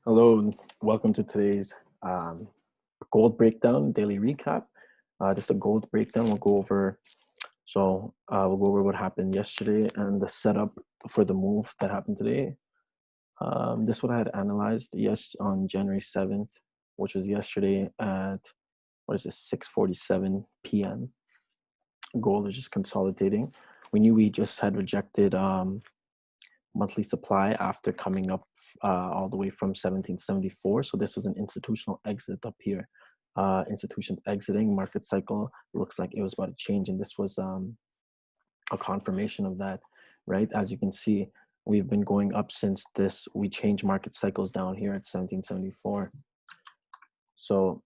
Hello, and welcome to today's gold breakdown daily recap. Just a gold breakdown. We'll go over what happened yesterday and the setup for the move that happened today. This is what I had analyzed on January 7th, which was yesterday at 6:47 p.m. Gold is just consolidating. We knew we just had rejected monthly supply after coming up all the way from 1774. So this was an institutional exit up here. Institutions exiting, market cycle looks like it was about to change, and this was a confirmation of that, right? As you can see, we've been going up since this. We changed market cycles down here at 1774. So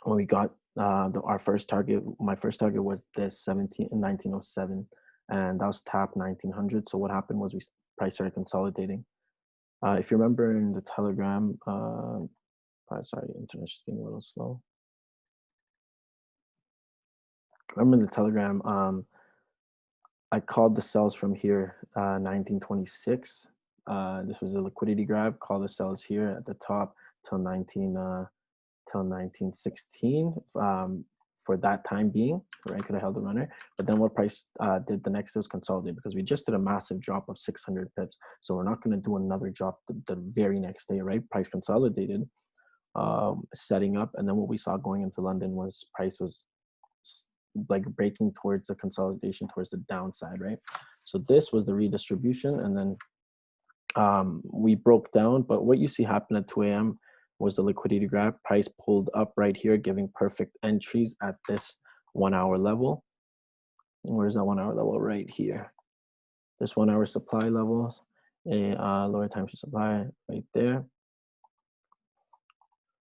when we got our first target, my first target was this 1907, and that was tapped 1900. So what happened was price started consolidating. If you remember in the Telegram, sorry, internet's just being a little slow. Remember in the Telegram, I called the sells from here, 1926. This was a liquidity grab. Call the sells here at the top till 1916. For that time being, right? Could have held the runner, but then what price did the next was consolidate, because we just did a massive drop of 600 pips. So we're not going to do another drop the very next day, right? Price consolidated, setting up, and then what we saw going into London was price was like breaking towards a consolidation towards the downside, right? So this was the redistribution, and then we broke down. But what you see happen at 2 a.m. was the liquidity grab. Price pulled up right here, giving perfect entries at this 1 hour level. Where's that 1 hour level? Right here. This 1 hour supply levels, a lower time to supply right there.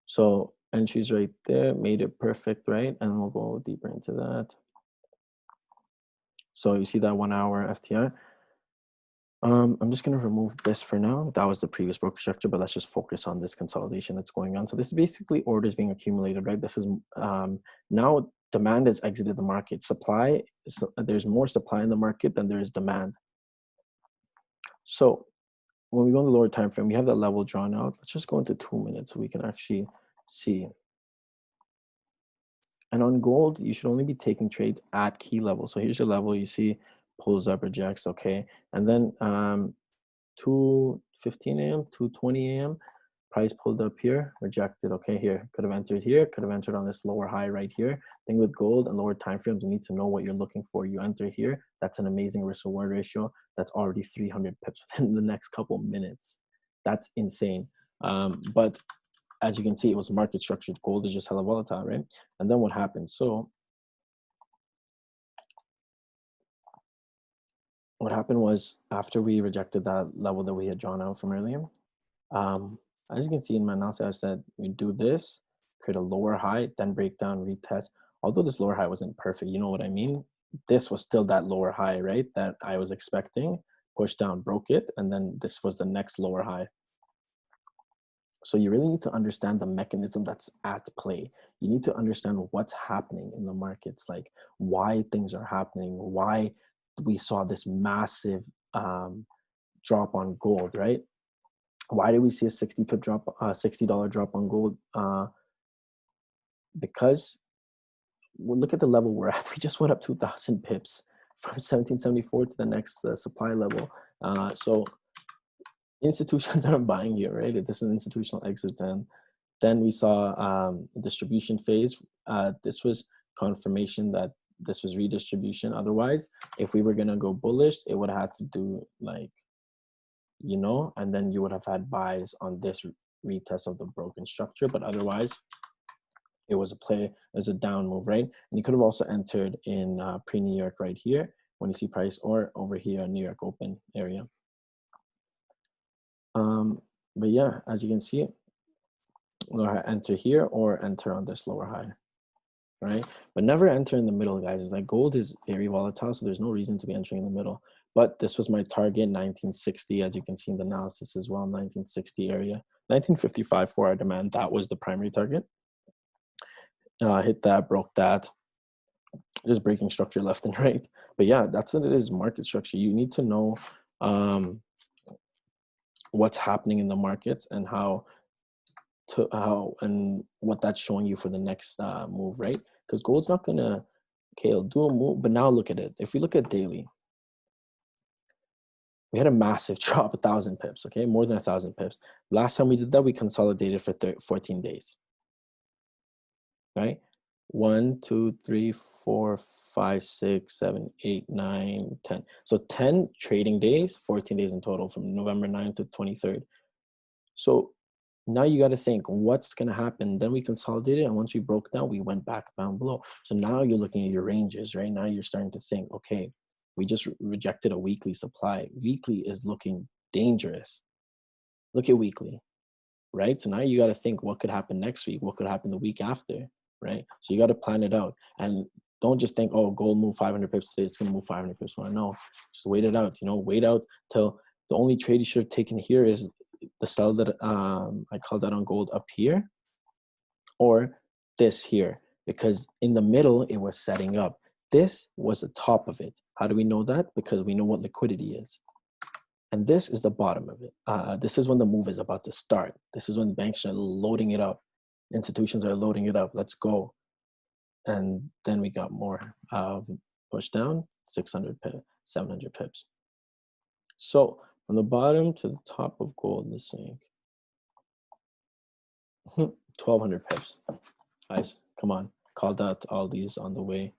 So entries right there made it perfect, right? And we'll go deeper into that. So you see that 1 hour FTI. I'm just going to remove this for now. That was the previous broker structure, but let's just focus on this consolidation that's going on. So this is basically orders being accumulated, right? This is now demand has exited the market. Supply, so there's more supply in the market than there is demand. So when we go in the lower time frame, we have that level drawn out. Let's just go into 2 minutes so we can actually see. And on gold, you should only be taking trades at key level. So here's your level. You see pulls up, rejects, okay. And then 2:15 a.m., 2:20 a.m., price pulled up here, rejected, okay, here. Could have entered here, could have entered on this lower high right here. Thing with gold and lower time frames, you need to know what you're looking for. You enter here, that's an amazing risk-reward ratio. That's already 300 pips within the next couple minutes. That's insane. But as you can see, it was market structured. Gold is just hella volatile, right? And then what happened? So what happened was, after we rejected that level that we had drawn out from earlier, as you can see in my analysis, I said we do this, create a lower high, then break down, retest. Although this lower high wasn't perfect, you know what I mean? This was still that lower high, right? That I was expecting, pushed down, broke it, and then this was the next lower high. So you really need to understand the mechanism that's at play. You need to understand what's happening in the markets, like why things are happening, why we saw this massive drop on gold, right? Why did we see a 60 pip drop, $60 drop on gold? Because well, look at the level we're at. We just went up 2,000 pips from 1774 to the next supply level. So institutions aren't buying here, right? This is an institutional exit. Then we saw a distribution phase. This was confirmation that this was redistribution. Otherwise, if we were gonna go bullish, it would have had to do like, you know, and then you would have had buys on this retest of the broken structure. But otherwise, it was a play as a down move, right? And you could have also entered in pre-New York right here when you see price, or over here New York open area. But yeah, as you can see, enter here or enter on this lower high, right? But never enter in the middle, guys. It's like gold is very volatile, so there's no reason to be entering in the middle. But this was my target, 1960, as you can see in the analysis as well, 1960 area. 1955 for our demand, that was the primary target. Hit that, broke that, just breaking structure left and right. But yeah, that's what it is, market structure. You need to know what's happening in the markets and how and what that's showing you for the next move, right? Because gold's not gonna, okay, it'll do a move, but now look at it. If we look at daily, we had a massive drop, 1,000 pips, okay, more than 1,000 pips. Last time we did that, we consolidated for 14 days, right? 1, 2, 3, 4, 5, 6, 7, 8, 9, 10. So 10 trading days, 14 days in total from November 9th to 23rd. So now you got to think what's going to happen. Then we consolidated, and once we broke down, we went back down below. So now you're looking at your ranges, right? Now you're starting to think, okay, we just rejected a weekly supply. Weekly is looking dangerous. Look at weekly, right? So now you got to think what could happen next week, what could happen the week after, right? So you got to plan it out, and don't just think, oh, gold move 500 pips today, it's going to move 500 pips. Well, no, just wait it out. Wait out till the only trade you should have taken here is the sell that I called that on gold up here, or this here, because in the middle it was setting up. This was the top of it. How do we know that? Because we know what liquidity is. And this is the bottom of it. This is when the move is about to start. This is when banks are loading it up. Institutions are loading it up. Let's go. And then we got more push down, 600 pips, 700 pips. So from the bottom to the top of gold, this thing, 1,200 pips. Guys, come on. Called out all these on the way.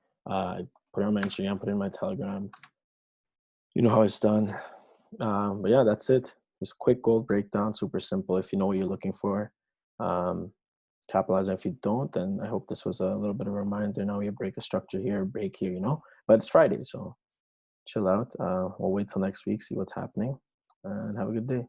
Put it on my Instagram, put it in my Telegram. You know how it's done. But yeah, that's it. Just quick gold breakdown, super simple if you know what you're looking for. Capitalize. If you don't, then I hope this was a little bit of a reminder. Now we break a structure here, break here, but it's Friday, so chill out. We'll wait till next week, see what's happening, and have a good day.